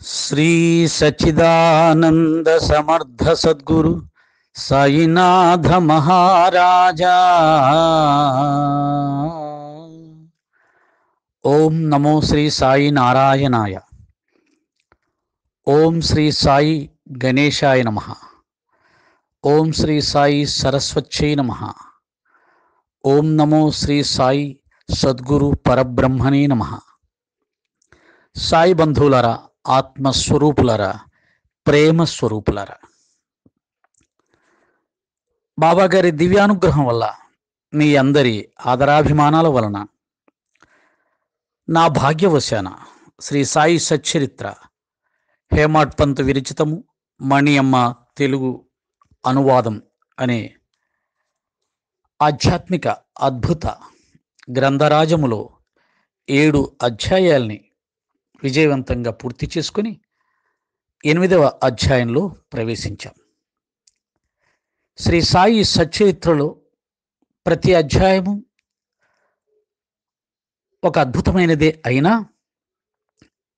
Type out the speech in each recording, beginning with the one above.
శ్రీ సచ్చిదానంద సమర్థ సద్గురు సాయినాథ మహారాజా. ఓం నమో శ్రీ సాయి నారాయణాయ. ఓం శ్రీ సాయి గణేశాయ నమః. ఓం శ్రీ సాయి సరస్వత్యై నమః. ఓం నమో శ్రీ సాయి సద్గురు పరబ్రహ్మణే నమః. సాయి బంధువులరా, ఆత్మస్వరూపులరా, ప్రేమ స్వరూపులరా, బాబాగారి దివ్యానుగ్రహం వల్ల, మీ అందరి ఆదరాభిమానాల వలన, నా భాగ్యవశాన శ్రీ సాయి సచ్చరిత్ర హేమాడ్ పంత్ విరచితము, మణియమ్మ తెలుగు అనువాదం అనే ఆధ్యాత్మిక అద్భుత గ్రంథరాజములో 7 అధ్యాయాల్ని విజయవంతంగా పూర్తి చేసుకుని 8వ అధ్యాయంలో ప్రవేశించాం. శ్రీ సాయి సచ్చరిత్రలో ప్రతి అధ్యాయము ఒక అద్భుతమైనదే అయినా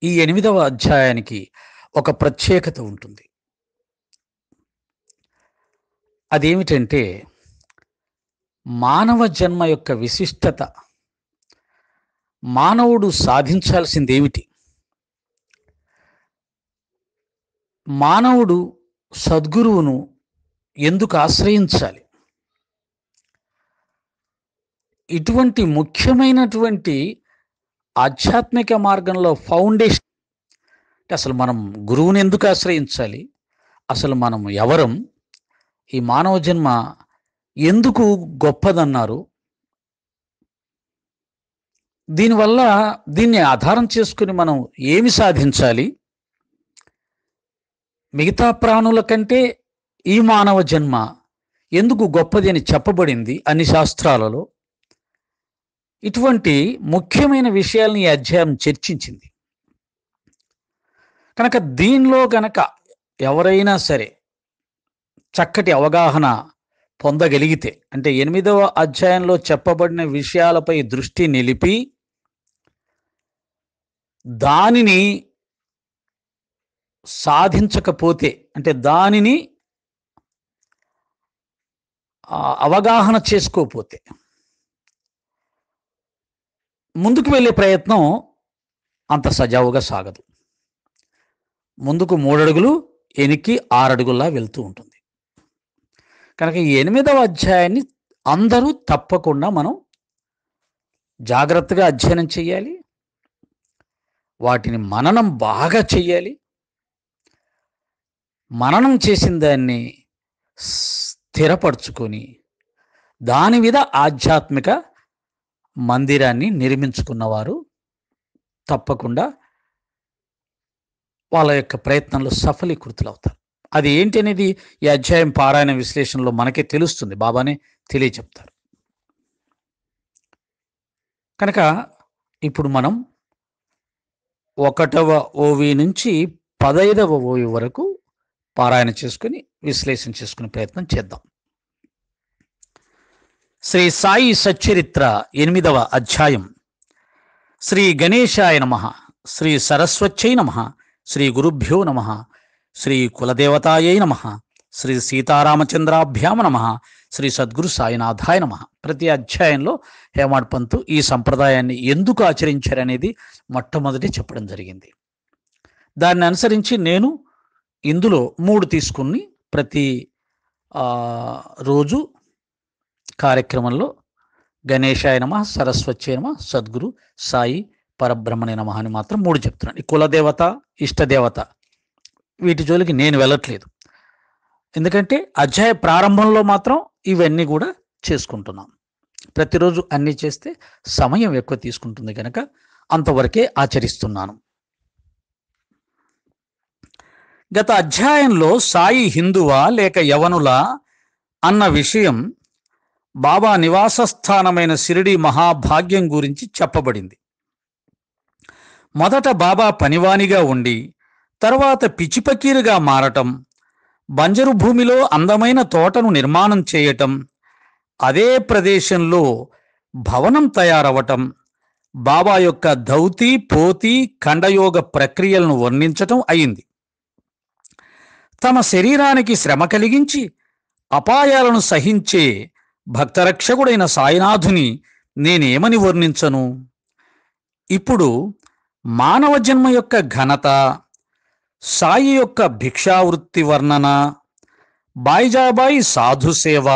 ఈ 8వ అధ్యాయానికి ఒక ప్రత్యేకత ఉంటుంది. అదేమిటంటే మానవ జన్మ యొక్క విశిష్టత, మానవుడు సాధించాల్సిందేమిటి, మానవుడు సద్గురువును ఎందుకు ఆశ్రయించాలి, ఇటువంటి ముఖ్యమైనటువంటి ఆధ్యాత్మిక మార్గంలో ఫౌండేషన్. అసలు మనం గురువుని ఎందుకు ఆశ్రయించాలి, అసలు మనం ఎవరం, ఈ మానవ జన్మ ఎందుకు గొప్పదన్నారు, దీనివల్ల దీన్ని ఆధారం చేసుకుని మనం ఏమి సాధించాలి, మిగతా ప్రాణుల కంటే ఈ మానవ జన్మ ఎందుకు గొప్పది అని చెప్పబడింది అన్ని శాస్త్రాలలో. ఇటువంటి ముఖ్యమైన విషయాల్ని ఈ అధ్యాయం చర్చించింది. కనుక దీనిలో గనక ఎవరైనా సరే చక్కటి అవగాహన పొందగలిగితే, అంటే 8వ అధ్యాయంలో చెప్పబడిన విషయాలపై దృష్టి నిలిపి దానిని సాధించకపోతే, అంటే దానిని అవగాహన చేసుకోకపోతే ముందుకు వెళ్ళే ప్రయత్నం అంత సజావుగా సాగదు. ముందుకు 3 అడుగులు, వెనక్కి 6 అడుగుల్లా వెళ్తూ ఉంటుంది. కనుక ఈ 8వ అధ్యాయాన్ని అందరూ తప్పకుండా మనం జాగ్రత్తగా అధ్యయనం చేయాలి, వాటిని మననం బాగా చెయ్యాలి. మననం చేసిన దాన్ని స్థిరపరచుకొని దాని మీద ఆధ్యాత్మిక మందిరాన్ని నిర్మించుకున్నవారు తప్పకుండా వాళ్ళ యొక్క ప్రయత్నంలో సఫలీకృతులవుతారు. అది ఏంటి అనేది ఈ అధ్యాయం పారాయణ విశ్లేషణలో మనకే తెలుస్తుంది, బాబానే తెలియచెప్తారు. కనుక ఇప్పుడు మనం 1వ ఓవి నుంచి 15వ ఓవి వరకు పారాయణ చేసుకుని విశ్లేషణ చేసుకునే ప్రయత్నం చేద్దాం. శ్రీ సాయి సచ్చరిత్ర 8వ అధ్యాయం. శ్రీ గణేశాయ నమః, శ్రీ సరస్వత్యై నమః, శ్రీ గురుభ్యో నమః, శ్రీ కులదేవతాయై నమః, శ్రీ సీతారామచంద్రాభ్యామ నమః, శ్రీ సద్గురు సాయినాథాయ నమః. ప్రతి అధ్యాయంలో హేమాడ్ పంత్ ఈ సంప్రదాయాన్ని ఎందుకు ఆచరించారనేది మొట్టమొదటి చెప్పడం జరిగింది. దాన్ని అనుసరించి నేను ఇందులో 3 తీసుకుని ప్రతి రోజు కార్యక్రమంలో గణేశాయ నమః, సరస్వత్యై నమః, సద్గురు సాయి పరబ్రహ్మణే నమః అని మాత్రం 3 చెప్తున్నాను. ఈ కులదేవత, ఇష్టదేవత వీటి జోలికి నేను వెళ్ళట్లేదు, ఎందుకంటే అధ్యాయ ప్రారంభంలో మాత్రం ఇవన్నీ కూడా చేసుకుంటున్నాం. ప్రతిరోజు అన్నీ చేస్తే సమయం ఎక్కువ తీసుకుంటుంది కనుక అంతవరకే ఆచరిస్తున్నాను. గత అధ్యాయంలో సాయి హిందువా లేక యవనులా అన్న విషయం బాబా నివాస స్థానమైన షిరిడి మహాభాగ్యం గురించి చెప్పబడింది. మొదట బాబా పనివానిగా ఉండి తర్వాత పిచ్చిపకీరుగా మారటం, బంజరు భూమిలో అందమైన తోటను నిర్మాణం చేయటం, అదే ప్రదేశంలో భవనం తయారవటం, బాబా యొక్క ధౌతి పోతి ఖండయోగ ప్రక్రియలను వర్ణించటం అయింది. తమ శరీరానికి శ్రమ కలిగించి అపాయాలను సహించే భక్తరక్షకుడైన సాయినాథుని నేనేమని వర్ణించను? ఇప్పుడు మానవ జన్మ యొక్క ఘనత, సాయి యొక్క భిక్షావృత్తి వర్ణన, బాయిజాబాయి సాధు సేవ,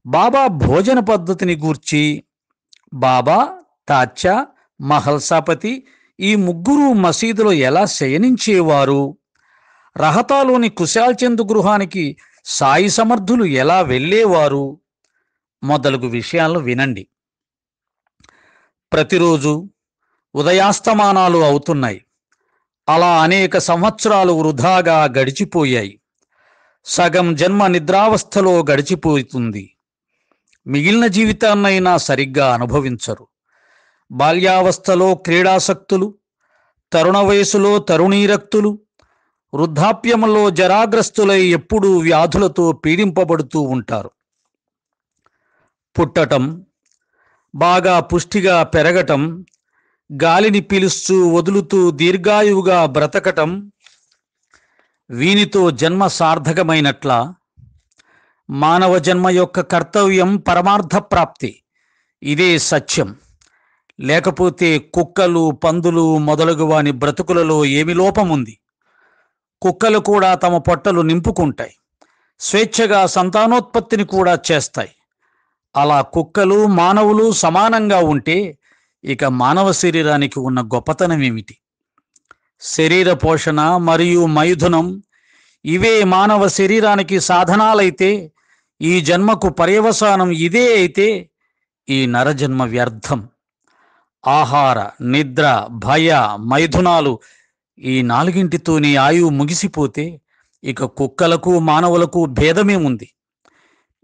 బాబా భోజన పద్ధతిని గూర్చి, బాబా, తాత్యా, మహల్సాపతి ఈ ముగ్గురు మసీదులో ఎలా శయనించేవారు, రహతాలోని కుశాల్చంద్ గృహానికి సాయి సమర్థులు ఎలా వెళ్ళేవారు మొదలగు విషయాలను వినండి. ప్రతిరోజు ఉదయాస్తమానాలు అవుతున్నాయి. అలా అనేక సంవత్సరాలు వృధాగా గడిచిపోయాయి. సగం జన్మ నిద్రావస్థలో గడిచిపోతుంది. మిగిలిన జీవితాన్నైనా సరిగ్గా అనుభవించరు. బాల్యావస్థలో క్రీడాసక్తులు, తరుణ వయసులో తరుణీరక్తులు, వృద్ధాప్యంలో జరాగ్రస్తులై ఎప్పుడూ వ్యాధులతో పీడింపబడుతూ ఉంటారు. పుట్టటం, బాగా పుష్టిగా పెరగటం, గాలిని పీలుస్తూ వదులుతూ దీర్ఘాయువుగా బ్రతకటం, వీనితో జన్మ సార్థకమైనట్లా? మానవ జన్మ యొక్క కర్తవ్యం పరమార్థ ప్రాప్తి. ఇదే సత్యం. లేకపోతే కుక్కలు, పందులు మొదలగు వాని బ్రతుకులలో ఏమి లోపముంది? కుక్కలు కూడా తమ పొట్టలు నింపుకుంటాయి, స్వేచ్ఛగా సంతానోత్పత్తిని కూడా చేస్తాయి. అలా కుక్కలు మానవులు సమానంగా ఉంటే ఇక మానవ శరీరానికి ఉన్న గొప్పతనం ఏమిటి? శరీర పోషణ మరియు మైథునం ఇవే మానవ శరీరానికి సాధనాలైతే, ఈ జన్మకు పర్యవసానం ఇదే అయితే ఈ నరజన్మ వ్యర్థం. ఆహార, నిద్ర, భయ, మైథునాలు ఈ నాలుగింటితోని ఆయువు ముగిసిపోతే ఇక కుక్కలకు మానవులకు భేదమే ఉంది?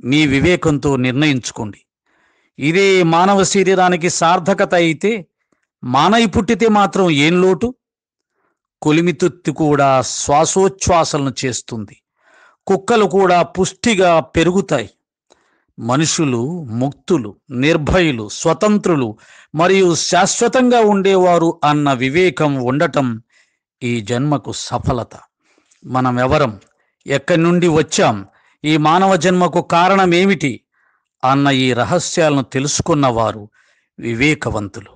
మీ వివేకంతో నిర్ణయించుకోండి. ఇదే మానవ శరీరానికి సార్థకత అయితే మానవి పుట్టితే మాత్రం ఏం లోటు? కొలిమితుత్తి కూడా శ్వాసోచ్ఛ్వాసలను చేస్తుంది. కుక్కలు కూడా పుష్టిగా పెరుగుతాయి. మనుషులు ముక్తులు, నిర్భయులు, స్వతంత్రులు మరియు శాశ్వతంగా ఉండేవారు అన్న వివేకం ఉండటం ఈ జన్మకు సఫలత. మనం ఎవరం, ఎక్కడి నుండి వచ్చాం, ఈ మానవ జన్మకు కారణమేమిటి అన్న ఈ రహస్యాలను తెలుసుకున్నవారు వివేకవంతులు.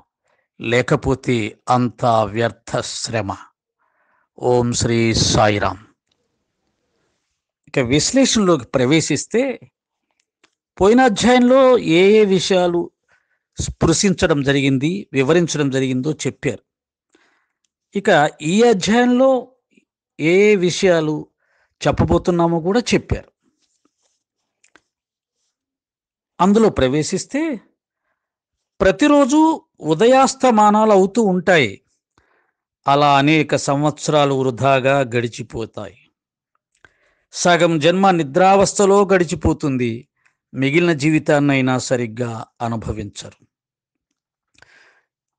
లేకపోతే అంతా వ్యర్థ శ్రమ. ఓం శ్రీ సాయిరాం. ఇక విశ్లేషణలోకి ప్రవేశిస్తే, పోయిన అధ్యాయంలో ఏ ఏ విషయాలు స్పృశించడం జరిగింది, వివరించడం జరిగిందో చెప్పారు. ఇక ఈ అధ్యాయంలో ఏ ఏ విషయాలు చెప్పబోతున్నామో కూడా చెప్పారు. అందులో ప్రవేశిస్తే, ప్రతిరోజు ఉదయాస్తమానాలు అవుతూ ఉంటాయి. అలా అనేక సంవత్సరాలు వృధాగా గడిచిపోతాయి. సగం జన్మ నిద్రావస్థలో గడిచిపోతుంది. మిగిలిన జీవితాన్నైనా సరిగ్గా అనుభవించరు.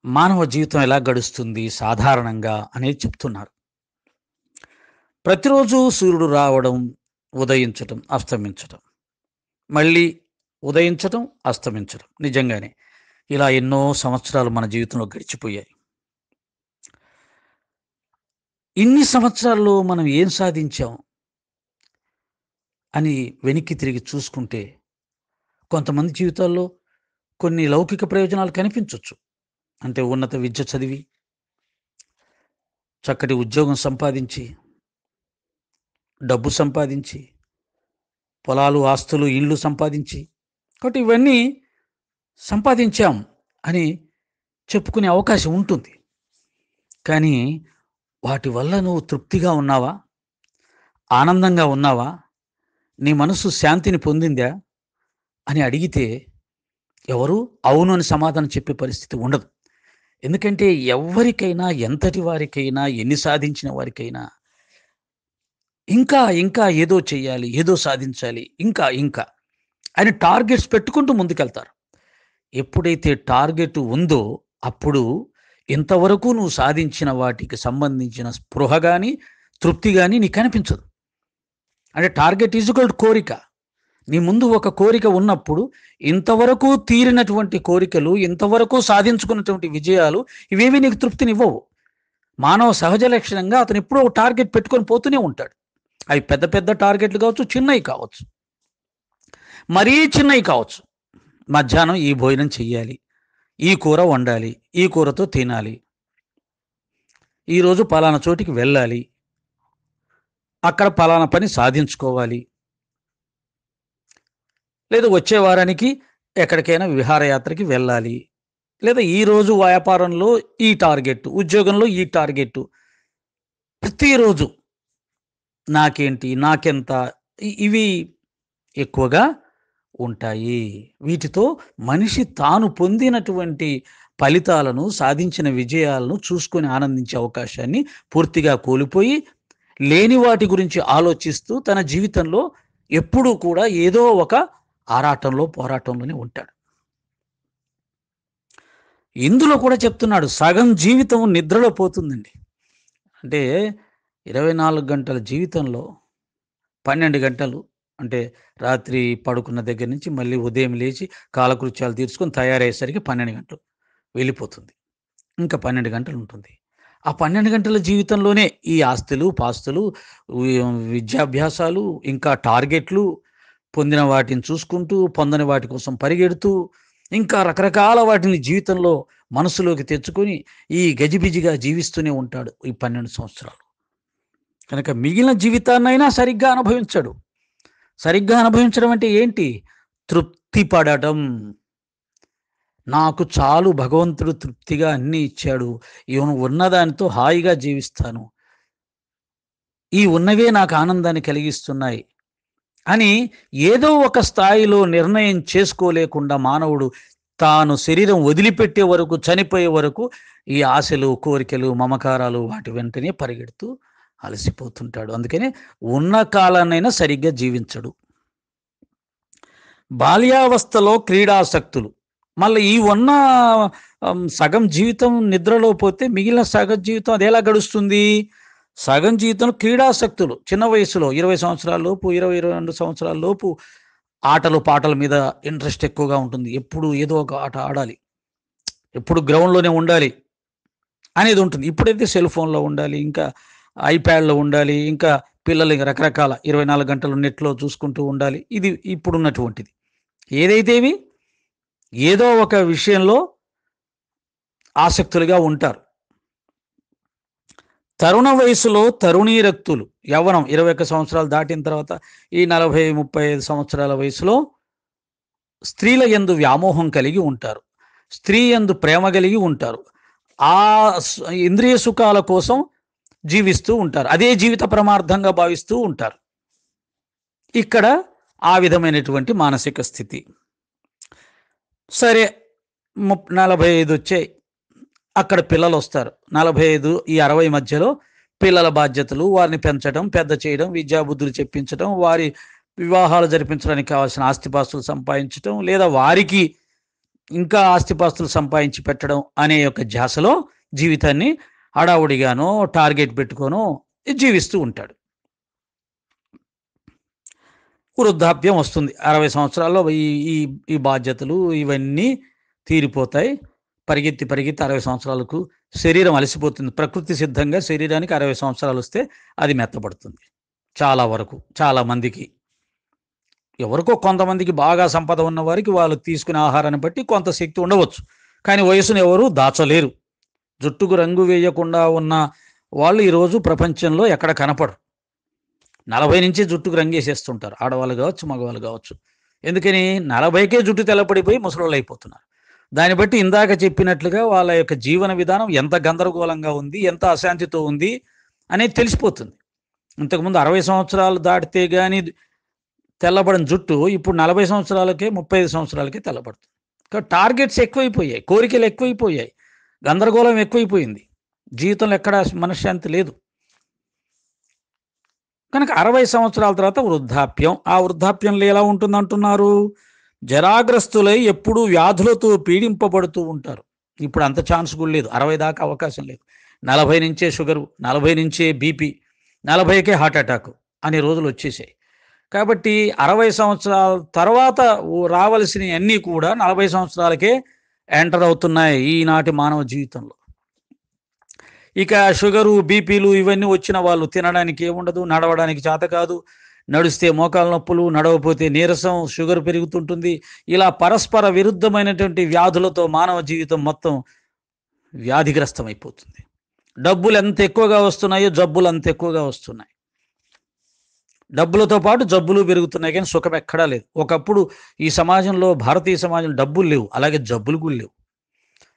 మానవ జీవితం ఎలా గడుస్తుంది సాధారణంగా అనేది చెప్తున్నారు. ప్రతిరోజు సూర్యుడు రావడం, ఉదయించటం, అస్తమించటం, మళ్ళీ ఉదయించటం, అస్తమించటం. నిజంగానే ఇలా ఎన్నో సంవత్సరాలు మన జీవితంలో గడిచిపోయాయి. ఇన్ని సంవత్సరాల్లో మనం ఏం సాధించాం అని వెనక్కి తిరిగి చూసుకుంటే, కొంతమంది జీవితాల్లో కొన్ని లౌకిక ప్రయోజనాలు కనిపించవచ్చు. అంటే ఉన్నత విద్య చదివి, చక్కటి ఉద్యోగం సంపాదించి, డబ్బు సంపాదించి, పొలాలు, ఆస్తులు, ఇళ్ళు సంపాదించి, కాబట్టి ఇవన్నీ సంపాదించాం అని చెప్పుకునే అవకాశం ఉంటుంది. కానీ వాటి వల్ల నువ్వు తృప్తిగా ఉన్నావా? ఆనందంగా ఉన్నావా? నీ మనసు శాంతిని పొందిందా అని అడిగితే ఎవరు అవును అని సమాధానం చెప్పే పరిస్థితి ఉండదు. ఎందుకంటే ఎవరికైనా, ఎంతటి వారికైనా, ఎన్ని సాధించిన వారికైనా ఇంకా ఇంకా ఏదో చెయ్యాలి, ఏదో సాధించాలి, ఇంకా ఇంకా అని టార్గెట్స్ పెట్టుకుంటూ ముందుకెళ్తారు. ఎప్పుడైతే టార్గెట్ ఉందో అప్పుడు ఇంతవరకు నువ్వు సాధించిన వాటికి సంబంధించిన స్పృహ కానీ, తృప్తి కానీ నీకు కనిపించదు. అంటే టార్గెట్ ఈజ్ ఈక్వల్ టు కోరిక. నీ ముందు ఒక కోరిక ఉన్నప్పుడు ఇంతవరకు తీరినటువంటి కోరికలు, ఇంతవరకు సాధించుకున్నటువంటి విజయాలు ఇవేవి నీకు తృప్తినివ్వవు. మానవ సహజ లక్షణంగా అతను ఎప్పుడూ ఒక టార్గెట్ పెట్టుకొని పోతూనే ఉంటాడు. అవి పెద్ద పెద్ద టార్గెట్లు కావచ్చు, చిన్నవి కావచ్చు, మరీ చిన్నవి కావచ్చు. మధ్యాహ్నం ఈ భోజనం చెయ్యాలి, ఈ కూర వండాలి, ఈ కూరతో తినాలి, ఈరోజు పలానా చోటికి వెళ్ళాలి, అక్కడ పలానా పని సాధించుకోవాలి, లేదా వచ్చే వారానికి ఎక్కడికైనా విహారయాత్రకి వెళ్ళాలి, లేదా ఈరోజు వ్యాపారంలో ఈ టార్గెట్, ఉద్యోగంలో ఈ టార్గెట్, ప్రతిరోజు నాకేంటి, నాకెంత, ఇవి ఎక్కువగా ఉంటాయి. వీటితో మనిషి తాను పొందినటువంటి ఫలితాలను, సాధించిన విజయాలను చూసుకొని ఆనందించే అవకాశాన్ని పూర్తిగా కోల్పోయి, లేని వాటి గురించి ఆలోచిస్తూ తన జీవితంలో ఎప్పుడూ కూడా ఏదో ఒక ఆరాటంలో, పోరాటంలోనే ఉంటాడు. ఇందులో కూడా చెప్తున్నాడు, సగం జీవితం నిద్రలో పోతుందండి. అంటే 24 గంటల జీవితంలో 12 గంటలు, అంటే రాత్రి పడుకున్న దగ్గర నుంచి మళ్ళీ ఉదయం లేచి కాలకృత్యాలు తీర్చుకొని తయారయ్యేసరికి 12 గంటలు వెళ్ళిపోతుంది. ఇంకా 12 గంటలు ఉంటుంది. ఆ 12 గంటల జీవితంలోనే ఈ ఆస్తులు, పాస్తులు, విద్యాభ్యాసాలు, ఇంకా టార్గెట్లు, పొందిన వాటిని చూసుకుంటూ, పొందని వాటి కోసం పరిగెడుతూ, ఇంకా రకరకాల వాటిని జీవితంలో మనసులోకి తెచ్చుకొని ఈ గజిబిజిగా జీవిస్తూనే ఉంటాడు ఈ 12 సంవత్సరాలు. కనుక మిగిలిన జీవితాన్నైనా సరిగ్గా అనుభవించడు. సరిగ్గా అనుభవించడం అంటే ఏంటి? తృప్తి పడటం. నాకు చాలు, భగవంతుడు తృప్తిగా అన్నీ ఇచ్చాడు, ఉన్నదానితో హాయిగా జీవిస్తాను, ఈ ఉన్నవే నాకు ఆనందాన్ని కలిగిస్తున్నాయి అని ఏదో ఒక స్థాయిలో నిర్ణయం చేసుకోలేకుండా మానవుడు తాను శరీరం వదిలిపెట్టే వరకు, చనిపోయే వరకు ఈ ఆశలు, కోరికలు, మమకారాలు వాటి వెంటనే పరిగెడుతూ అలసిపోతుంటాడు. అందుకనే ఉన్న కాలాన్నైనా సరిగ్గా జీవించడు. బాల్యావస్థలో క్రీడాసక్తులు. మళ్ళీ ఈ ఉన్న సగం జీవితం నిద్రలో పోతే మిగిలిన సగం జీవితం అది ఎలా గడుస్తుంది? సగం జీవితం క్రీడాసక్తులు. చిన్న వయసులో 20 సంవత్సరాల లోపు, 22 సంవత్సరాల లోపు ఆటలు పాటల మీద ఇంట్రెస్ట్ ఎక్కువగా ఉంటుంది. ఎప్పుడు ఏదో ఒక ఆట ఆడాలి, ఎప్పుడు గ్రౌండ్లోనే ఉండాలి అనేది ఉంటుంది. ఇప్పుడైతే సెల్ ఫోన్లో ఉండాలి, ఇంకా ఐప్యాడ్లో ఉండాలి, ఇంకా పిల్లలు రకరకాల 24 గంటలు నెట్లో చూసుకుంటూ ఉండాలి. ఇది ఇప్పుడున్నటువంటిది. ఏదైతేవి ఏదో ఒక విషయంలో ఆసక్తులుగా ఉంటారు. తరుణ వయసులో తరుణీరక్తులు. యవ్వనం 21 సంవత్సరాలు దాటిన తర్వాత ఈ 40-35 సంవత్సరాల వయసులో స్త్రీల యందు వ్యామోహం కలిగి ఉంటారు, స్త్రీ యందు ప్రేమ కలిగి ఉంటారు, ఆ ఇంద్రియ సుఖాల కోసం జీవిస్తూ ఉంటారు, అదే జీవిత ప్రమార్థంగా భావిస్తూ ఉంటారు. ఇక్కడ ఆ విధమైనటువంటి మానసిక స్థితి. సరే, 45 వచ్చాయి, అక్కడ పిల్లలు వస్తారు. 45 ఈ 60 మధ్యలో పిల్లల బాధ్యతలు, వారిని పెంచడం, పెద్ద చేయడం, విద్యాబుద్ధులు చెప్పించడం, వారి వివాహాలు జరిపించడానికి కావాల్సిన ఆస్తిపాస్తులు సంపాదించడం, లేదా వారికి ఇంకా ఆస్తిపాస్తులు సంపాదించి పెట్టడం అనే యొక్క ధ్యాసలో జీవితాన్ని హడావుడిగానో టార్గెట్ పెట్టుకోనో జీవిస్తూ ఉంటాడు. వృద్ధాప్యం వస్తుంది. 60 సంవత్సరాల్లో ఈ బాధ్యతలు ఇవన్నీ తీరిపోతాయి. పరిగెత్తి 60 సంవత్సరాలకు శరీరం అలసిపోతుంది. ప్రకృతి సిద్ధంగా శరీరానికి 60 సంవత్సరాలు వస్తే అది మెత్తబడుతుంది. చాలా వరకు, చాలా మందికి, ఎవరికో కొంతమందికి బాగా సంపద ఉన్న వారికి వాళ్ళు తీసుకునే ఆహారాన్ని బట్టి కొంత శక్తి ఉండవచ్చు. కానీ వయసును ఎవరు దాచలేరు. జుట్టుకు రంగు వేయకుండా ఉన్న వాళ్ళు ఈరోజు ప్రపంచంలో ఎక్కడ కనపడరు. 40 నుంచి జుట్టుకు రంగేసేస్తుంటారు, ఆడవాళ్ళు కావచ్చు, మగవాళ్ళు కావచ్చు. ఎందుకని? 40కే జుట్టు తెల్లపడిపోయి ముసలోళ్ళు అయిపోతున్నారు. దాన్ని బట్టి ఇందాక చెప్పినట్లుగా వాళ్ళ యొక్క జీవన విధానం ఎంత గందరగోళంగా ఉంది, ఎంత అశాంతితో ఉంది అనేది తెలిసిపోతుంది. ఇంతకుముందు 60 సంవత్సరాలు దాటితే కానీ తెల్లబడిన జుట్టు ఇప్పుడు 40 సంవత్సరాలకే, 35 సంవత్సరాలకే తెల్లబడుతుంది. కాబట్టి టార్గెట్స్ ఎక్కువైపోయాయి, కోరికలు ఎక్కువైపోయాయి, గందరగోళం ఎక్కువైపోయింది, జీవితంలో ఎక్కడ మనశ్శాంతి లేదు. కనుక 60 సంవత్సరాల తర్వాత వృద్ధాప్యం. ఆ వృద్ధాప్యంలో ఎలా ఉంటుందంటున్నారు? జరాగ్రస్తులై ఎప్పుడూ వ్యాధులతో పీడింపబడుతూ ఉంటారు. ఇప్పుడు అంత ఛాన్స్ కూడా లేదు, 60 దాకా అవకాశం లేదు. 40 నుంచే షుగరు, 40 నుంచే బీపీ, 40కే హార్ట్ అటాక్ అనే రోజులు వచ్చేసాయి. కాబట్టి 60 సంవత్సరాల తర్వాత రావలసినవి అన్నీ కూడా 40 సంవత్సరాలకే ఎంటర్ అవుతున్నాయి ఈనాటి మానవ జీవితంలో. ఇక షుగరు, బీపీలు ఇవన్నీ వచ్చిన వాళ్ళు తినడానికి ఏముండదు, నడవడానికి చేత కాదు, నడిస్తే మోకాలు నొప్పులు, నడవపోతే నీరసం, షుగర్ పెరుగుతుంటుంది. ఇలా పరస్పర విరుద్ధమైనటువంటి వ్యాధులతో మానవ జీవితం మొత్తం వ్యాధిగ్రస్తమైపోతుంది. డబ్బులు ఎంత ఎక్కువగా వస్తున్నాయో జబ్బులు అంత ఎక్కువగా వస్తున్నాయి. డబ్బులతో పాటు జబ్బులు పెరుగుతున్నాయి, కానీ సుఖం ఎక్కడా లేదు. ఒకప్పుడు ఈ సమాజంలో, భారతీయ సమాజంలో డబ్బులు లేవు, అలాగే జబ్బులు కూడా లేవు.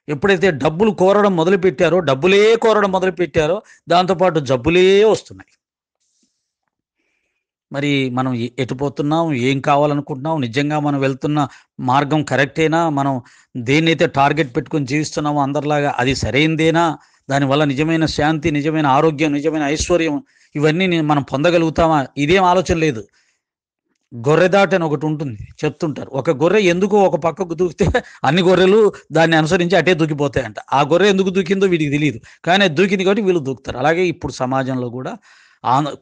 ఎప్పుడైతే డబ్బులు కోరడం మొదలుపెట్టారో, డబ్బులే కోరడం మొదలుపెట్టారో, దాంతోపాటు జబ్బులే వస్తున్నాయి. మరి మనం ఎటుపోతున్నాం, ఏం కావాలనుకుంటున్నాం, నిజంగా మనం వెళ్తున్న మార్గం కరెక్టేనా, మనం దేన్నైతే టార్గెట్ పెట్టుకొని జీవిస్తున్నామో అందరిలాగా అది సరైందేనా, దానివల్ల నిజమైన శాంతి, నిజమైన ఆరోగ్యం, నిజమైన ఐశ్వర్యం ఇవన్నీ మనం పొందగలుగుతామా, ఇదేం ఆలోచన లేదు. గొర్రెదాట అని ఒకటి ఉంటుంది, చెప్తుంటారు. ఒక గొర్రె ఎందుకు ఒక పక్కకు దూకితే అన్ని గొర్రెలు దాన్ని అనుసరించి అటే దూకిపోతాయంట. ఆ గొర్రె ఎందుకు దూకిందో వీడికి తెలియదు, కానీ దూకింది కాబట్టి వీళ్ళు దూకుతారు. అలాగే ఇప్పుడు సమాజంలో కూడా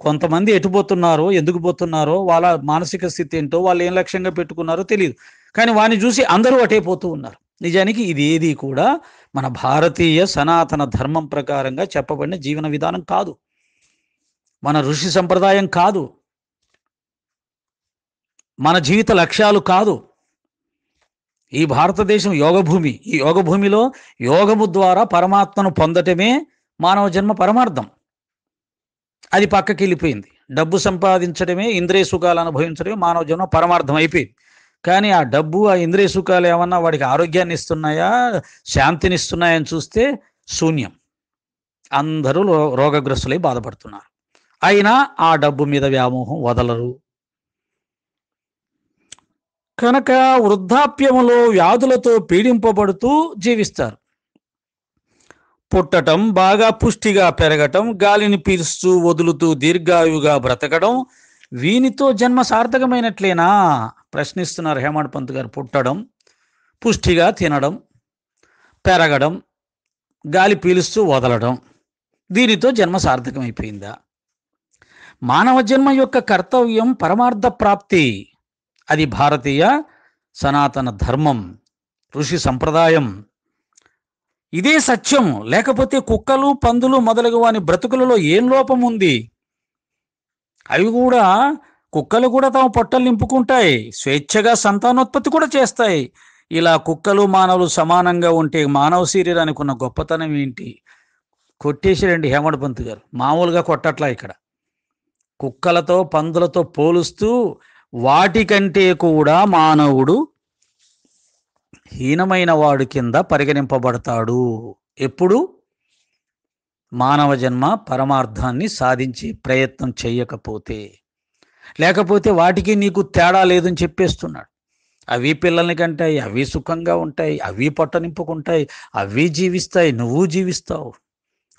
కొంతమంది ఎటుపోతున్నారో, ఎందుకు పోతున్నారో, వాళ్ళ మానసిక స్థితి ఏంటో, వాళ్ళు ఏం లక్ష్యంగా పెట్టుకున్నారో తెలియదు, కానీ వాడిని చూసి అందరూ అటే పోతూ ఉన్నారు. నిజానికి ఇది ఏది కూడా మన భారతీయ సనాతన ధర్మం ప్రకారంగా చెప్పబడిన జీవన విధానం కాదు, మన ఋషి సంప్రదాయం కాదు, మన జీవిత లక్ష్యాలు కాదు. ఈ భారతదేశం యోగభూమి. ఈ యోగభూమిలో యోగము ద్వారా పరమాత్మను పొందటమే మానవ జన్మ పరమార్థం. అది పక్కకి వెళ్ళిపోయింది. డబ్బు సంపాదించడమే, ఇంద్రియ సుఖాలు అనుభవించడమే మానవ జన్మ పరమార్థం అయిపోయింది. కానీ ఆ డబ్బు, ఆ ఇంద్రియ సుఖాలు ఏమన్నా వాడికి ఆరోగ్యాన్ని ఇస్తున్నాయా, శాంతిని ఇస్తున్నాయని చూస్తే శూన్యం. అందరూ రోగగ్రస్తులై బాధపడుతున్నారు. అయినా ఆ డబ్బు మీద వ్యామోహం వదలరు. కనుక వృద్ధాప్యములో వ్యాధులతో పీడింపబడుతూ జీవిస్తారు. పుట్టటం, బాగా పుష్టిగా పెరగటం, గాలిని పీల్స్తూ వదులుతూ దీర్ఘాయువుగా బ్రతకడం, వీనితో జన్మ సార్థకమైనట్లేనా ప్రశ్నిస్తున్నారు హేమంత్ పంత్ గారు. పుట్టడం, పుష్టిగా తినడం, పెరగడం, గాలి పీలుస్తూ వదలడం, దీనితో జన్మ సార్థకమైపోయిందా? మానవ జన్మ యొక్క కర్తవ్యం పరమార్థ ప్రాప్తి. అది భారతీయ సనాతన ధర్మం, ఋషి సంప్రదాయం. ఇదే సత్యం. లేకపోతే కుక్కలు, పందులు మొదలగు వాని బ్రతుకులలో ఏం లోపం ఉంది? అవి కూడా, కుక్కలు కూడా తమ పొట్టలు నింపుకుంటాయి, స్వేచ్ఛగా సంతానోత్పత్తి కూడా చేస్తాయి. ఇలా కుక్కలు మానవులు సమానంగా ఉంటే మానవ శరీరానికి ఉన్న గొప్పతనం ఏంటి? కొట్టేసారండి హేమంత్ పంత్ గారు. మామూలుగా కొట్టట్లా ఇక్కడ. కుక్కలతో, పందులతో పోలుస్తూ వాటికంటే కూడా మానవుడు హీనమైన వాడు కింద పరిగణింపబడతాడు. ఎప్పుడు? మానవ జన్మ పరమార్థాన్ని సాధించే ప్రయత్నం చెయ్యకపోతే. లేకపోతే వాటికి నీకు తేడా లేదని చెప్పేస్తున్నాడు. అవి పిల్లల్ని కంటాయి, అవి సుఖంగా ఉంటాయి, అవి పొట్ట నింపుకుంటాయి, అవి జీవిస్తాయి, నువ్వు జీవిస్తావు.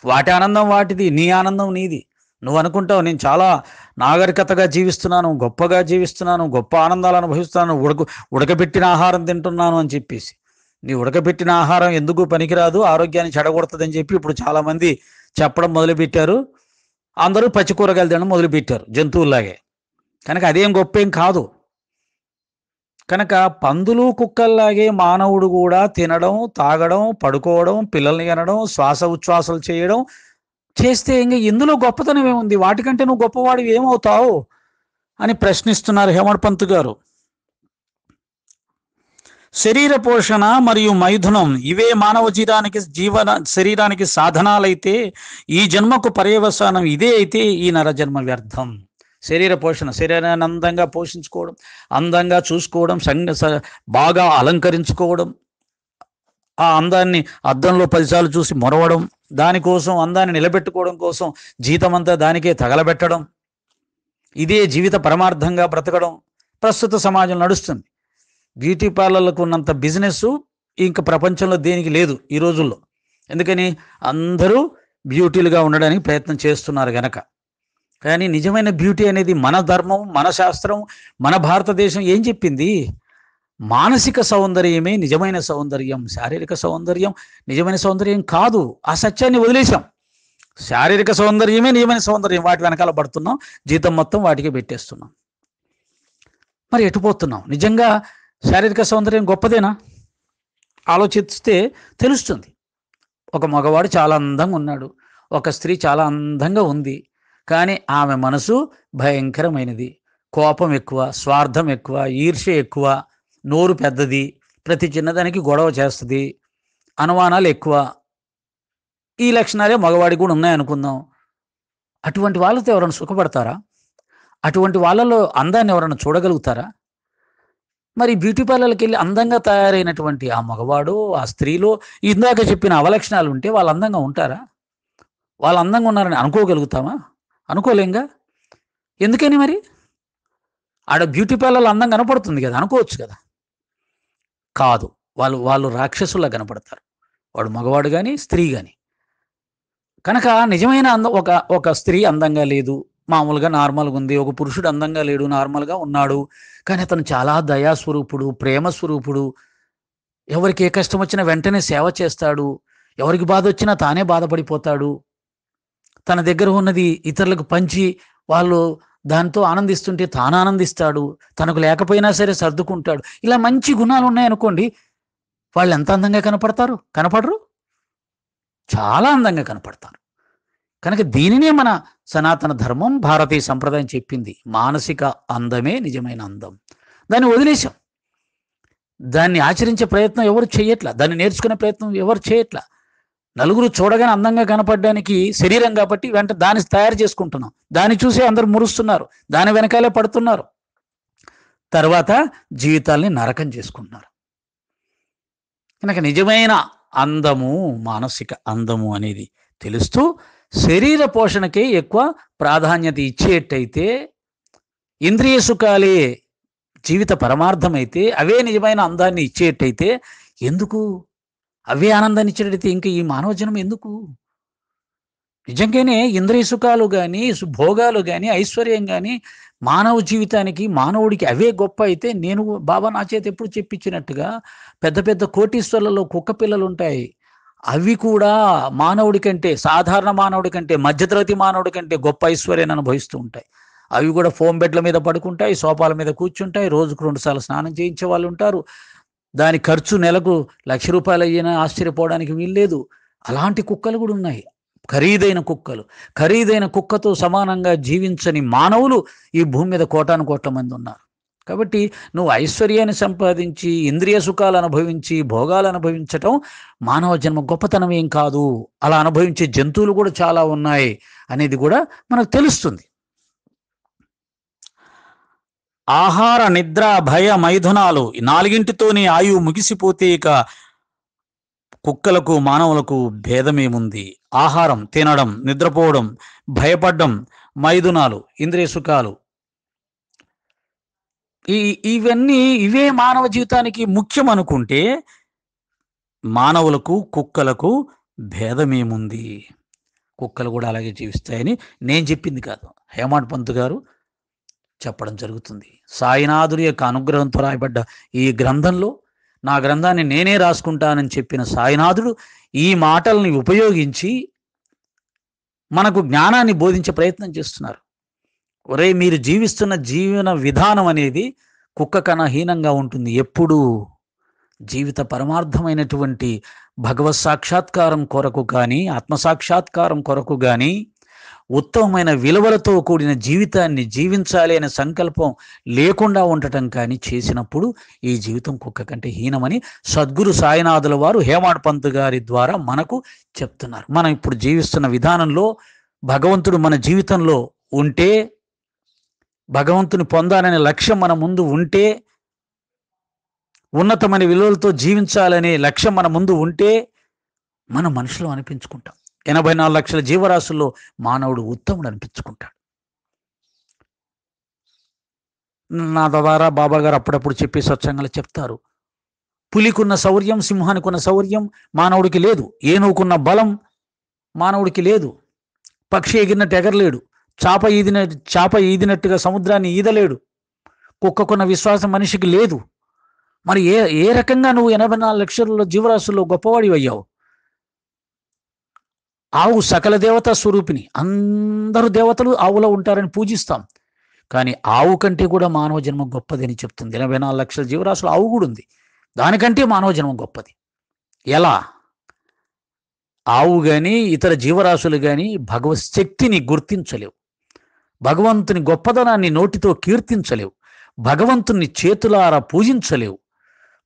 వాటి ఆనందం వాటిది, నీ ఆనందం నీది. నువ్వు అనుకుంటావు నేను చాలా నాగరికతగా జీవిస్తున్నాను, గొప్పగా జీవిస్తున్నాను, గొప్ప ఆనందాలు అనుభవిస్తున్నాను, ఉడకబెట్టిన ఆహారం తింటున్నాను అని చెప్పేసి. నీ ఉడకబెట్టిన ఆహారం ఎందుకు పనికిరాదు, ఆరోగ్యాన్ని చెడగొడుతుందని చెప్పి ఇప్పుడు చాలామంది చెప్పడం మొదలుపెట్టారు. అందరూ పచ్చి కూరగాయలు తినడం మొదలుపెట్టారు జంతువుల్లాగే. కనుక అదేం గొప్ప ఏం కాదు. కనుక పందులు, కుక్కల్లాగే మానవుడు కూడా తినడం, తాగడం, పడుకోవడం, పిల్లల్ని కనడం, శ్వాస ఉచ్ఛ్వాసలు చేయడం చేస్తే ఇంకా ఇందులో గొప్పతనం ఏముంది? వాటికంటే నువ్వు గొప్పవాడివి ఏమవుతావు అని ప్రశ్నిస్తున్నారు హేమంత్ పంత్ గారు. శరీర పోషణ మరియు మైథునం ఇవే మానవ శరీరానికి సాధనాలైతే, ఈ జన్మకు పర్యవసానం ఇదే అయితే ఈ నరజన్మ వ్యర్థం. శరీర పోషణ, శరీరాన్ని అందంగా పోషించుకోవడం, అందంగా చూసుకోవడం, బాగా అలంకరించుకోవడం, ఆ అందాన్ని అద్దంలో 10 సార్లు చూసి మొరవడం, దానికోసం అందాన్ని నిలబెట్టుకోవడం కోసం జీతమంతా దానికే తగలబెట్టడం, ఇదే జీవిత పరమార్థంగా బ్రతకడం ప్రస్తుత సమాజం నడుస్తుంది. బ్యూటీ పార్లర్లకు ఉన్నంత బిజినెస్ ఇంకా ప్రపంచంలో దేనికి లేదు ఈ రోజుల్లో. ఎందుకని? అందరూ బ్యూటీలుగా ఉండడానికి ప్రయత్నం చేస్తున్నారు గనక. కానీ నిజమైన బ్యూటీ అనేది మన ధర్మం, మన శాస్త్రం, మన భారతదేశం ఏం చెప్పింది? మానసిక సౌందర్యమే నిజమైన సౌందర్యం, శారీరక సౌందర్యం నిజమైన సౌందర్యం కాదు. ఆ సత్యాన్ని వదిలేశాం. శారీరక సౌందర్యమే నిజమైన సౌందర్యం, వాటి వెనకాల పడుతున్నాం, జీతం మొత్తం వాటికి పెట్టేస్తున్నాం. మరి ఎటుపోతున్నాం? నిజంగా శారీరక సౌందర్యం గొప్పదేనా? ఆలోచిస్తే తెలుస్తుంది. ఒక మగవాడు చాలా అందంగా ఉన్నాడు, ఒక స్త్రీ చాలా అందంగా ఉంది. కానీ ఆమె మనసు భయంకరమైనది. కోపం ఎక్కువ, స్వార్థం ఎక్కువ, ఈర్ష్య ఎక్కువ, నోరు పెద్దది, ప్రతి చిన్నదానికి గొడవ చేస్తుంది, అనుమానాలు ఎక్కువ. ఈ లక్షణాలే మగవాడికి కూడా ఉన్నాయనుకుందాం. అటువంటి వాళ్ళతో ఎవరైనా సుఖపడతారా? అటువంటి వాళ్ళలో అందాన్ని ఎవరైనా చూడగలుగుతారా? మరి బ్యూటీ పార్లర్‌కెళ్ళి అందంగా తయారైనటువంటి ఆ మగవాడో, ఆ స్త్రీలో ఇందాక చెప్పిన అవలక్షణాలు ఉంటే వాళ్ళు అందంగా ఉంటారా? వాళ్ళు అందంగా ఉన్నారని అనుకోగలుగుతామా? అనుకోలేంగా. ఎందుకని మరి? ఆడ బ్యూటీ పార్లర్‌లో అందం కనపడుతుంది గదా! అనుకోవచ్చు గదా! కాదు. వాళ్ళు రాక్షసుల్లా కనపడతారు. వాడు మగవాడు గాని, స్త్రీ గాని. కనుక నిజమైన అందం ఒక స్త్రీ అందంగా లేదు, మామూలుగా నార్మల్‌గుంది. ఒక పురుషుడు అందంగా లేడు, నార్మల్‌గా ఉన్నాడు. కానీ అతను చాలా దయాస్వరూపుడు, ప్రేమ స్వరూపుడు. ఎవరికి ఏ కష్టం వచ్చినా వెంటనే సేవ చేస్తాడు. ఎవరికి బాధొచ్చినా తానే బాధపడిపోతాడు. తన దగ్గర ఉన్నది ఇతరులకు పంచి, వాళ్ళు దాంతో ఆనందిస్తుంటే తాను ఆనందిస్తాడు. తనకు లేకపోయినా సరే సర్దుకుంటాడు. ఇలా మంచి గుణాలున్నాయనుకోండి, వాళ్ళెంత అందంగా కనపడతారు? కనపడరు? చాలా అందంగా కనపడతారు. కనుక దీనినే మన సనాతన ధర్మం, భారతీయ సంప్రదాయం చెప్పింది. మానసిక అందమే నిజమైన అందం. దాన్ని వదిలేసాం. దాన్ని ఆచరించే ప్రయత్నం ఎవరు చెయ్యట్ల. దాన్ని నేర్చుకునే ప్రయత్నం ఎవరు చేయట్ల. నలుగురు చూడగానే అందంగా కనపడడానికి శరీరం కాబట్టి దాన్ని తయారు చేసుకుంటున్నాం. దాన్ని చూసి అందరూ మురుస్తున్నారు. దాని వెనకాలే పడుతున్నారు. తర్వాత జీవితాల్ని నరకం చేసుకుంటున్నారు. కనుక నిజమైన అందము, మానసిక అందము అనేది తెలుస్తూ శరీర పోషణకే ఎక్కువ ప్రాధాన్యత ఇచ్చేటైతే, ఇంద్రియ సుఖాలే జీవిత పరమార్థమైతే, అవే నిజమైన అందాన్ని ఇచ్చేటైతే ఎందుకు? అవే ఆనందాన్ని ఇచ్చేటైతే ఇంక ఈ మానవ జన్మ ఎందుకు? నిజంగానే ఇంద్రియ సుఖాలు గాని, భోగాలు గాని, ఐశ్వర్యం గాని మానవ జీవితానికి, మానవుడికి అవే గొప్ప అయితే, నేను బాబా నా చేత ఎప్పుడు చెప్పించినట్టుగా పెద్ద పెద్ద కోటీశ్వరులలో కుక్క పిల్లలుంటాయి. అవి కూడా మానవుడి కంటే, సాధారణ మానవుడి కంటే, మధ్యతరగతి మానవుడి కంటే గొప్ప ఐశ్వర్యాన్ని అనుభవిస్తూ ఉంటాయి. అవి కూడా ఫోమ్ బెడ్ల మీద పడుకుంటాయి, సోఫాల మీద కూర్చుంటాయి, రోజుకు 2 సార్లు స్నానం చేయించే వాళ్ళుంటారు. దాని ఖర్చు నెలకు ₹1,00,000 అయ్యినా ఆశ్చర్యపోవడానికి వీల్లేదు. అలాంటి కుక్కలు కూడా ఉన్నాయి. ఖరీదైన కుక్కలు. ఖరీదైన కుక్కతో సమానంగా జీవించని మానవులు ఈ భూమి మీద కోటానుకోట్ల మంది ఉన్నారు. కాబట్టి నువ్వు ఐశ్వర్యాన్ని సంపాదించి, ఇంద్రియ సుఖాలు అనుభవించి, భోగాలు అనుభవించటం మానవ జన్మ గొప్పతనం ఏం కాదు. అలా అనుభవించే జంతువులు కూడా చాలా ఉన్నాయి అనేది కూడా మనకు తెలుస్తుంది. ఆహార, నిద్ర, భయ, మైథునాలు ఈ 4ంటితోనే ఆయువు ముగిసిపోతే ఇక కుక్కలకు, మానవులకు భేదమేముంది? ఆహారం తినడం, నిద్రపోవడం, భయపడ్డం, మైథునాలు, ఇంద్రియ సుఖాలు, ఈ ఇవన్నీ ఇవే మానవ జీవితానికి ముఖ్యం అనుకుంటే, మానవులకు, కుక్కలకు భేదమేముంది? కుక్కలు కూడా అలాగే జీవిస్తాయని నేను చెప్పింది కాదు. హేమాడ్ పంత్ గారు చెప్పడం జరుగుతుంది. సాయినాథుడి యొక్క అనుగ్రహంతో రాయబడ్డ ఈ గ్రంథంలో, నా గ్రంథాన్ని నేనే రాసుకుంటానని చెప్పిన సాయినాథుడు ఈ మాటల్ని ఉపయోగించి మనకు జ్ఞానాన్ని బోధించే ప్రయత్నం చేస్తున్నారు. ఒరేయ్, మీరు జీవిస్తున్న జీవన విధానం అనేది కుక్క కన్నా హీనంగా ఉంటుంది. ఎప్పుడూ జీవిత పరమార్థమైనటువంటి భగవత్ సాక్షాత్కారం కొరకు కానీ, ఆత్మసాక్షాత్కారం కొరకు కానీ, ఉత్తమమైన విలువలతో కూడిన జీవితాన్ని జీవించాలి అనే సంకల్పం లేకుండా ఉండటం కానీ చేసినప్పుడు ఈ జీవితం కుక్క కంటే హీనమని సద్గురు సాయినాథుల వారు హేమాడ్ పంత్ గారి ద్వారా మనకు చెప్తున్నారు. మనం ఇప్పుడు జీవిస్తున్న విధానంలో భగవంతుడు మన జీవితంలో ఉంటే, భగవంతుని పొందాలనే లక్ష్యం మన ముందు ఉంటే, ఉన్నతమైన విలువలతో జీవించాలనే లక్ష్యం మన ముందు ఉంటే, మనం మనుషులు అనిపించుకుంటాం. 84 లక్షల జీవరాశుల్లో మానవుడు ఉత్తముడు అనిపించుకుంటాడు. నా ద్వారా బాబా గారు అప్పుడప్పుడు చెప్పే సత్సంగాలు చెప్తారు. పులికున్న శౌర్యం, సింహానికున్న శౌర్యం మానవుడికి లేదు. ఏనుగుకున్న బలం మానవుడికి లేదు. పక్షి ఎగిరినట్టు ఎగరలేడు. చాప ఈదినట్టుగా సముద్రాన్ని ఈదలేడు. కుక్కకున్న విశ్వాసం మనిషికి లేదు. మరి ఏ ఏ రకంగా నువ్వు 84 లక్షల జీవరాశుల్లో గొప్పవాడివి అయ్యావు? ఆవు సకల దేవతా స్వరూపిణి. అందరూ దేవతలు ఆవులో ఉంటారని పూజిస్తాం. కానీ ఆవు కంటే కూడా మానవ జన్మ గొప్పది అని చెప్తుంది. 84 లక్షల జీవరాశులు ఆవు కూడా ఉంది, దానికంటే మానవ జన్మ గొప్పది. ఎలా? ఆవు కానీ ఇతర జీవరాశులు కానీ భగవత్ శక్తిని గుర్తించలేవు, భగవంతుని గొప్పదనాన్ని నోటితో కీర్తించలేవు, భగవంతుని చేతులారా పూజించలేవు,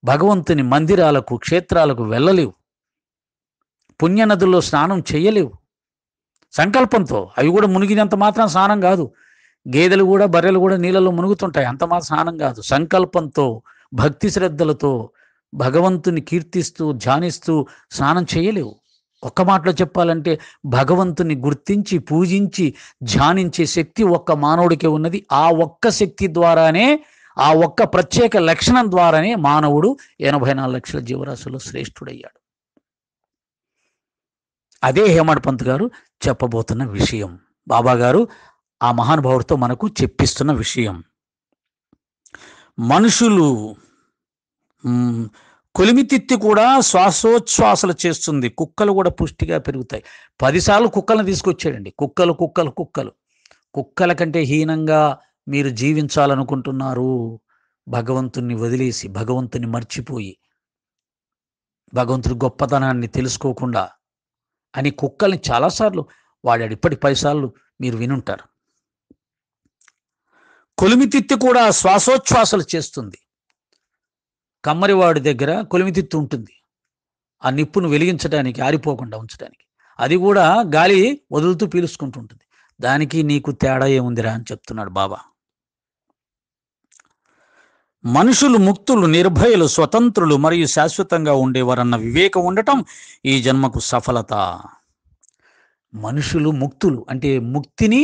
భగవంతుని మందిరాలకు క్షేత్రాలకు వెళ్ళలేవు, పుణ్యనదుల్లో స్నానం చేయలేవు. సంకల్పంతో, అవి కూడా మునిగినంత మాత్రం స్నానం కాదు. గేదెలు కూడా బర్రెలు కూడా నీళ్ళలో మునుగుతుంటాయి, అంత మాత్రం స్నానం కాదు. సంకల్పంతో భక్తి శ్రద్ధలతో భగవంతుని కీర్తిస్తూ ధ్యానిస్తూ స్నానం చేయలేవు. ఒక్క మాటలో చెప్పాలంటే భగవంతుని గుర్తించి పూజించి ధ్యానించే శక్తి ఒక్క మానవుడికే ఉన్నది. ఆ ఒక్క శక్తి ద్వారానే, ఆ ఒక్క ప్రత్యేక లక్షణం ద్వారానే మానవుడు 84 లక్షల జీవరాశుల్లో శ్రేష్ఠుడయ్యాడు. అదే హేమడ్ పంత్ గారు చెప్పబోతున్న విషయం, బాబా గారు ఆ మహానుభావుడితో మనకు చెప్పిస్తున్న విషయం. మనుషులు కొలిమితిత్తి కూడా శ్వాసోచ్ఛ్వాసలు చేస్తుంది, కుక్కలు కూడా పుష్టిగా పెరుగుతాయి. 10 సార్లు కుక్కలను తీసుకొచ్చాడండి. కుక్కలు కుక్కలు కుక్కలు కుక్కల కంటే హీనంగా మీరు జీవించాలనుకుంటున్నారు, భగవంతుణ్ణి వదిలేసి, భగవంతుని మర్చిపోయి, భగవంతుడి గొప్పతనాన్ని తెలుసుకోకుండా అని కుక్కల్ని చాలాసార్లు వాడాడు. ఇప్పటి 10 సార్లు మీరు వినుంటారు. కొలిమితిత్తి కూడా శ్వాసోచ్ఛ్వాసలు చేస్తుంది. కమ్మరివాడి దగ్గర కొలిమితిత్తి ఉంటుంది, ఆ నిప్పును వెలిగించడానికి, ఆరిపోకుండా ఉంచడానికి. అది కూడా గాలి వదులుతూ పీలుసుకుంటుంటుంది. దానికి నీకు తేడా ఏముందిరా అని చెప్తున్నాడు బాబా. మనుషులు ముక్తులు, నిర్భయులు, స్వతంత్రులు మరియు శాశ్వతంగా ఉండేవారన్న వివేకం ఉండటం ఈ జన్మకు సఫలత. మనుషులు ముక్తులు అంటే ముక్తిని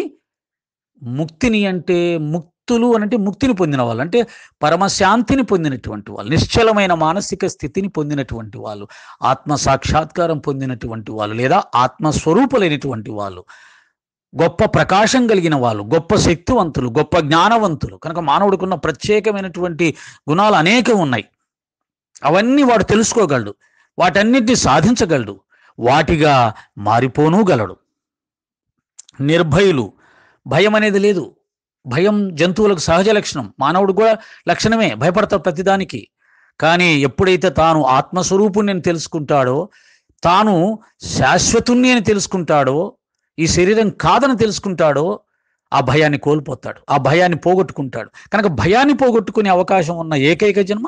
అంటే ముక్తులు అంటే ముక్తిని పొందిన వాళ్ళు, అంటే పరమశాంతిని పొందినటువంటి వాళ్ళు, నిశ్చలమైన మానసిక స్థితిని పొందినటువంటి వాళ్ళు, ఆత్మ సాక్షాత్కారం పొందినటువంటి వాళ్ళు, లేదా ఆత్మస్వరూపులైనటువంటి వాళ్ళు, గొప్ప ప్రకాశం కలిగిన వాళ్ళు, గొప్ప శక్తివంతులు, గొప్ప జ్ఞానవంతులు. కనుక మానవుడికున్న ప్రత్యేకమైనటువంటి గుణాలు అనేకం ఉన్నాయి. అవన్నీ వాడు తెలుసుకోగలడు, వాటన్నిటిని సాధించగలడు, వాటిగా మారిపోనూగలడు. నిర్భయులు, భయం అనేది లేదు. భయం జంతువులకు సహజ లక్షణం, మానవుడు కూడా లక్షణమే, భయపడతాడు ప్రతిదానికి. కానీ ఎప్పుడైతే తాను ఆత్మస్వరూపుణ్ణి అని తెలుసుకుంటాడో, తాను శాశ్వతుణ్ణి అని తెలుసుకుంటాడో, ఈ శరీరం కాదని తెలుసుకుంటాడో, ఆ భయాన్ని కోల్పోతాడు, ఆ భయాన్ని పోగొట్టుకుంటాడు. కనుక భయాన్ని పోగొట్టుకునే అవకాశం ఉన్న ఏకైక జన్మ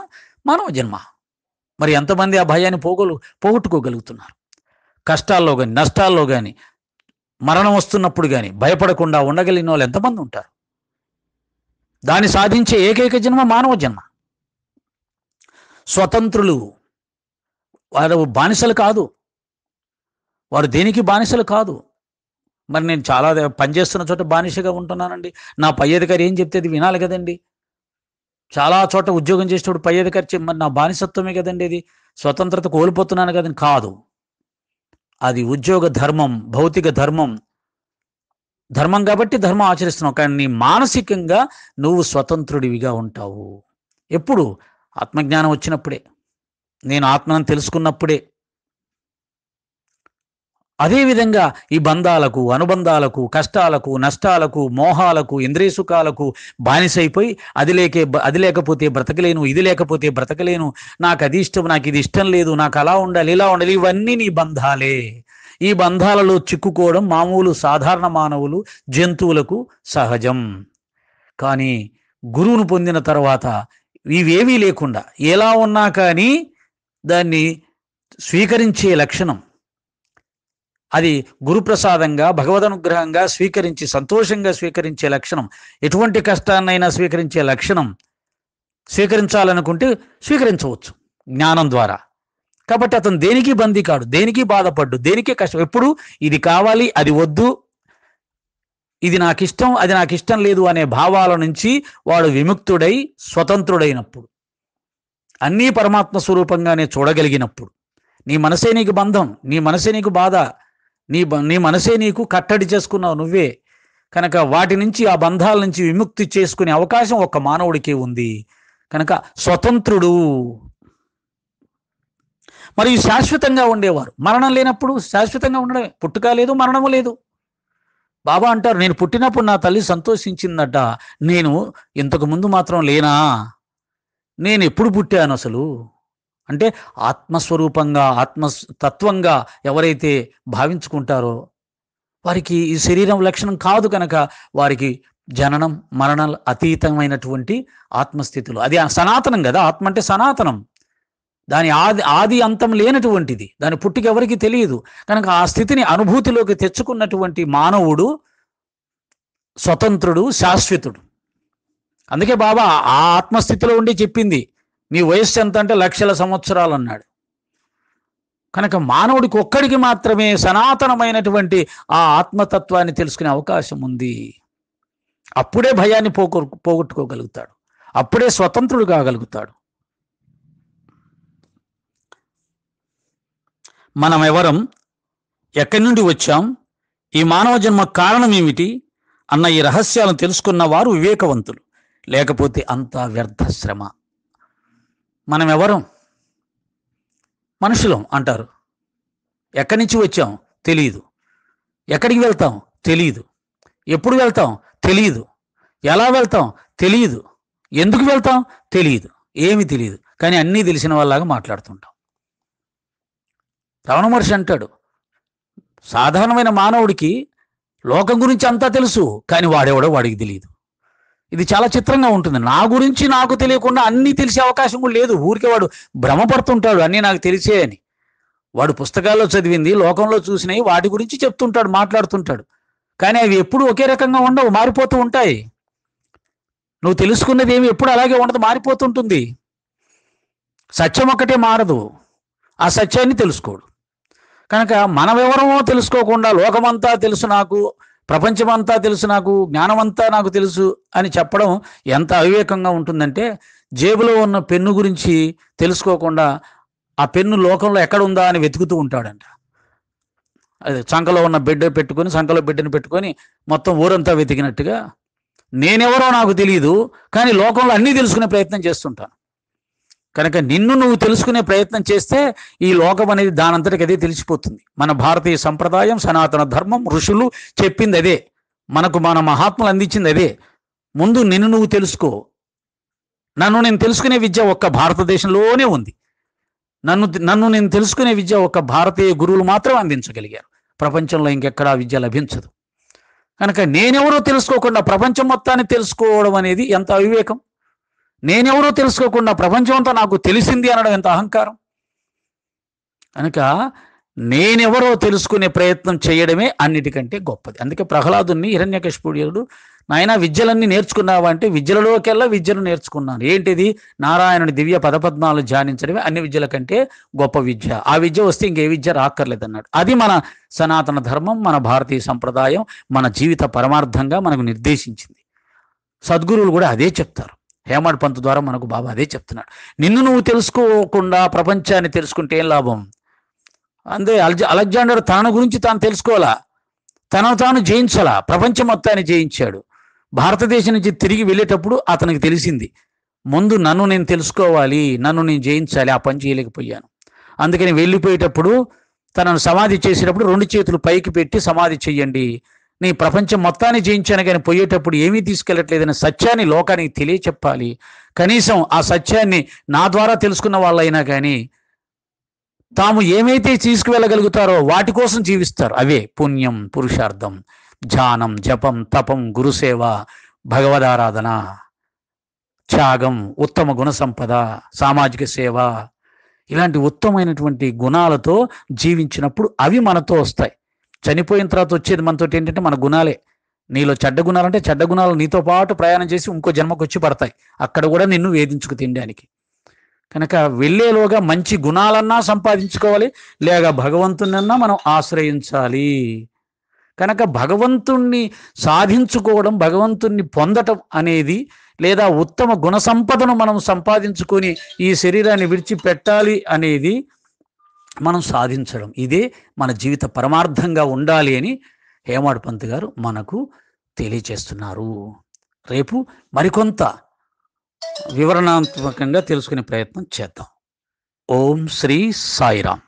మానవ జన్మ. మరి ఎంతమంది ఆ భయాన్ని పోగొట్టుకోగలుగుతున్నారు? కష్టాల్లో కానీ, నష్టాల్లో కానీ, మరణం వస్తున్నప్పుడు కానీ భయపడకుండా ఉండగలిగిన వాళ్ళు ఎంతమంది ఉంటారు? దాన్ని సాధించే ఏకైక జన్మ మానవ జన్మ. స్వతంత్రులు, వారు బానిసలు కాదు, వారు దేనికి బానిసలు కాదు. మరి నేను చాలా పనిచేస్తున్న చోట బానిసగా ఉంటున్నానండి, నా పై అధికారి ఏం చెప్తే అది వినాలి కదండి. చాలా చోట ఉద్యోగం చేసేటప్పుడు పై అధికారి మరి నా బానిసత్వమే కదండి, అది స్వతంత్రత కోల్పోతున్నాను కదండి. కాదు, అది ఉద్యోగ ధర్మం, భౌతిక ధర్మం కాబట్టి ధర్మం ఆచరిస్తున్నావు. కానీ మానసికంగా నువ్వు స్వతంత్రుడివిగా ఉంటావు. ఎప్పుడు? ఆత్మజ్ఞానం వచ్చినప్పుడే, నేను ఆత్మను తెలుసుకున్నప్పుడే. అదేవిధంగా ఈ బంధాలకు, అనుబంధాలకు, కష్టాలకు, నష్టాలకు, మోహాలకు, ఇంద్రియ సుఖాలకు బానిసైపోయి అది లేకపోతే బ్రతకలేను, ఇది లేకపోతే బ్రతకలేను, నాకు అది ఇష్టం, నాకు ఇది ఇష్టం లేదు, నాకు అలా ఉండాలి, ఇలా ఉండాలి, ఇవన్నీ నీ బంధాలే. ఈ బంధాలలో చిక్కుకోవడం మామూలు సాధారణ మానవులు, జంతువులకు సహజం. కానీ గురువును పొందిన తర్వాత ఇవేవీ లేకుండా ఎలా ఉన్నా కానీ దాన్ని స్వీకరించే లక్షణం, అది గురుప్రసాదంగా, భగవదనుగ్రహంగా స్వీకరించి సంతోషంగా స్వీకరించే లక్షణం, ఎటువంటి కష్టాన్నైనా స్వీకరించే లక్షణం, స్వీకరించాలనుకుంటే స్వీకరించవచ్చు జ్ఞానం ద్వారా. కాబట్టి అతను దేనికి బందీ కాడు, దేనికి బాధపడ్డు, దేనికే కష్టం. ఎప్పుడు ఇది కావాలి, అది వద్దు, ఇది నాకు ఇష్టం, అది నాకు ఇష్టం లేదు అనే భావాల నుంచి వాడు విముక్తుడై స్వతంత్రుడైనప్పుడు, అన్నీ పరమాత్మ స్వరూపంగానే చూడగలిగినప్పుడు, నీ మనసే నీకు బంధం, నీ మనసే నీకు బాధ, నీ మనసే నీకు కట్టడి చేసుకున్నావు నువ్వే. కనుక వాటి నుంచి, ఆ బంధాల నుంచి విముక్తి చేసుకునే అవకాశం ఒక్క మానవుడికే ఉంది. కనుక స్వతంత్రుడు. మరియు శాశ్వతంగా ఉండేవారు. మరణం లేనప్పుడు శాశ్వతంగా ఉండడమే, పుట్టుక లేదు, మరణము లేదు. బాబా అంటారు, నేను పుట్టినప్పుడు నా తల్లి సంతోషించిందట, నేను ఇంతకు ముందు మాత్రం లేనా? నేను ఎప్పుడు పుట్టాను అసలు? అంటే ఆత్మస్వరూపంగా ఆత్మతత్వంగా ఎవరైతే భావించుకుంటారో వారికి ఈ శరీరం లక్షణం కాదు కనుక వారికి జననం మరణాలు అతీతమైనటువంటి ఆత్మస్థితులు. అది సనాతనం కదా, ఆత్మ అంటే సనాతనం. దాని ఆది అంతం లేనటువంటిది, దాని పుట్టిక ఎవరికి తెలియదు. కనుక ఆ స్థితిని అనుభూతిలోకి తెచ్చుకున్నటువంటి మానవుడు స్వతంత్రుడు, శాశ్వతుడు. అందుకే బాబా ఆ ఆత్మస్థితిలో ఉండి చెప్పింది, మీ వయస్సు ఎంత అంటే లక్షల సంవత్సరాలు అన్నాడు. కనుక మానవుడికి ఒక్కడికి మాత్రమే సనాతనమైనటువంటి ఆ ఆత్మతత్వాన్ని తెలుసుకునే అవకాశం ఉంది. అప్పుడే భయాన్ని పోగొట్టుకోగలుగుతాడు, అప్పుడే స్వతంత్రుడు కాగలుగుతాడు. మనం ఎవరం, ఎక్కడి నుండి వచ్చాం, ఈ మానవ జన్మ కారణం ఏమిటి అన్న ఈ రహస్యాలను తెలుసుకున్న వారు వివేకవంతులు, లేకపోతే అంతా వ్యర్థ శ్రమ. మనం ఎవరం? మనుషులం అంటారు. ఎక్కడి నుంచి వచ్చాం తెలియదు, ఎక్కడికి వెళ్తాం తెలియదు, ఎప్పుడు వెళ్తాం తెలియదు, ఎలా వెళ్తాం తెలియదు, ఎందుకు వెళ్తాం తెలియదు, ఏమి తెలియదు. కానీ అన్నీ తెలిసిన వాళ్ళలాగా మాట్లాడుతుంటాం. రమణ మహర్షి అంటాడు, సాధారణమైన మానవుడికి లోకం గురించి అంతా తెలుసు, కానీ వాడెవడో వాడికి తెలియదు. ఇది చాలా చిత్రంగా ఉంటుంది. నా గురించి నాకు తెలియకుండా అన్నీ తెలిసే అవకాశం కూడా లేదు. ఊరికే వాడు భ్రమపడుతుంటాడు, అన్నీ నాకు తెలిసే అని. వాడు పుస్తకాల్లో చదివింది, లోకంలో చూసినవి వాటి గురించి చెప్తుంటాడు, మాట్లాడుతుంటాడు. కానీ అవి ఎప్పుడు ఒకే రకంగా ఉండవు, మారిపోతూ ఉంటాయి. నువ్వు తెలుసుకున్నది ఏమి ఎప్పుడు అలాగే ఉండదు, మారిపోతుంటుంది. సత్యం ఒక్కటే మారదు, ఆ సత్యాన్ని తెలుసుకోడు. కనుక మనమెవరమో తెలుసుకోకుండా లోకమంతా తెలుసు నాకు, ప్రపంచమంతా తెలుసు నాకు, జ్ఞానమంతా నాకు తెలుసు అని చెప్పడం ఎంత అవివేకంగా ఉంటుందంటే, జేబులో ఉన్న పెన్ను గురించి తెలుసుకోకుండా ఆ పెన్ను లోకంలో ఎక్కడ ఉందా అని వెతుకుతూ ఉంటాడంట. అదే సంకలో ఉన్న సంకలో బిడ్డను పెట్టుకొని మొత్తం ఊరంతా వెతికినట్టుగా నేనెవరో నాకు తెలియదు, కానీ లోకంలో అన్నీ తెలుసుకునే ప్రయత్నం చేస్తుంటాను. కనుక నిన్ను నువ్వు తెలుసుకునే ప్రయత్నం చేస్తే ఈ లోకం అనేది దానంతటికి అదే తెలిసిపోతుంది. మన భారతీయ సంప్రదాయం, సనాతన ధర్మం, ఋషులు చెప్పింది అదే, మనకు మన మహాత్ములు అందించింది అదే. ముందు నిన్ను నువ్వు తెలుసుకో. నన్ను నేను తెలుసుకునే విద్య ఒక్క భారతదేశంలోనే ఉంది. నన్ను నేను తెలుసుకునే విద్య ఒక్క భారతీయ గురువులు మాత్రం అందించగలిగారు. ప్రపంచంలో ఇంకెక్కడా విద్య లభించదు. కనుక నేనెవరో తెలుసుకోకుండా ప్రపంచం మొత్తాన్ని తెలుసుకోవడం అనేది ఎంత అవివేకం. నేనెవరో తెలుసుకోకుండా ప్రపంచమంతా నాకు తెలిసింది అనడం ఎంత అహంకారం. కనుక నేనెవరో తెలుసుకునే ప్రయత్నం చేయడమే అన్నిటికంటే గొప్పది. అందుకే ప్రహ్లాదుని హిరణ్యకశిపుడు, నాయన విద్యలన్నీ నేర్చుకున్నావా అంటే, విద్యలలోకెల్లా విద్యను నేర్చుకున్నాను. ఏంటిది? నారాయణుని దివ్య పదపద్మాలు ధ్యానించడమే అన్ని విద్యల కంటే గొప్ప విద్య. ఆ విద్య వస్తే ఇంకే విద్య రాక్కర్లేదన్నాడు. అది మన సనాతన ధర్మం, మన భారతీయ సంప్రదాయం, మన జీవిత పరమార్థంగా మనకు నిర్దేశించింది. సద్గురువులు కూడా అదే చెప్తారు. హేమాడ్ పంత్ ద్వారా మనకు బాబా అదే చెప్తున్నాడు. నిన్ను నువ్వు తెలుసుకోకుండా ప్రపంచాన్ని తెలుసుకుంటే ఏం లాభం? అంతే. అలెగ్జాండర్ తన గురించి తాను తెలుసుకోవాలా, తనను తాను జయించాలా, ప్రపంచం మొత్తాన్ని జయించాడు. భారతదేశం నుంచి తిరిగి వెళ్ళేటప్పుడు అతనికి తెలిసింది, ముందు నన్ను నేను తెలుసుకోవాలి, నన్ను నేను జయించాలి, ఆ పని చేయలేకపోయాను. అందుకని వెళ్ళిపోయేటప్పుడు తనను సమాధి చేసేటప్పుడు 2 చేతులు పైకి పెట్టి సమాధి చెయ్యండి, నీ ప్రపంచం మొత్తాన్ని జయించాను కానీ పోయేటప్పుడు ఏమీ తీసుకెళ్ళట్లేదనే సత్యాన్ని లోకానికి తెలియచెప్పాలి. కనీసం ఆ సత్యాన్ని నా ద్వారా తెలుసుకున్న వాళ్ళైనా కానీ తాము ఏమైతే తీసుకువెళ్ళగలుగుతారో వాటి కోసం జీవిస్తారు. అవే పుణ్యం, పురుషార్థం, ధ్యానం, జపం, తపం, గురుసేవ, భగవదారాధన, త్యాగం, ఉత్తమ గుణ సంపద, సామాజిక సేవ, ఇలాంటి ఉత్తమమైనటువంటి గుణాలతో జీవించినప్పుడు అవి మనతో వస్తాయి. చనిపోయిన తర్వాత వచ్చేది మనతో ఏంటంటే మన గుణాలే. నీలో చెడ్డ గుణాలంటే చెడ్డ గుణాలు నీతో పాటు ప్రయాణం చేసి ఇంకో జన్మకు వచ్చి పడతాయి, అక్కడ కూడా నిన్ను వేధించుకు తినడానికి. కనుక వెళ్ళేలోగా మంచి గుణాలన్నా సంపాదించుకోవాలి, లేక భగవంతునన్నా మనం ఆశ్రయించాలి. కనుక భగవంతుణ్ణి సాధించుకోవడం, భగవంతుణ్ణి పొందటం అనేది, లేదా ఉత్తమ గుణ సంపదను మనం సంపాదించుకొని ఈ శరీరాన్ని విడిచిపెట్టాలి అనేది మనం సాధించడం, ఇదే మన జీవిత పరమార్థంగా ఉండాలి అని హేమాడ్ పంత్ గారు మనకు తెలియచేస్తున్నారు. రేపు మరికొంత వివరణాత్మకంగా తెలుసుకునే ప్రయత్నం చేద్దాం. ఓం శ్రీ సాయిరాం.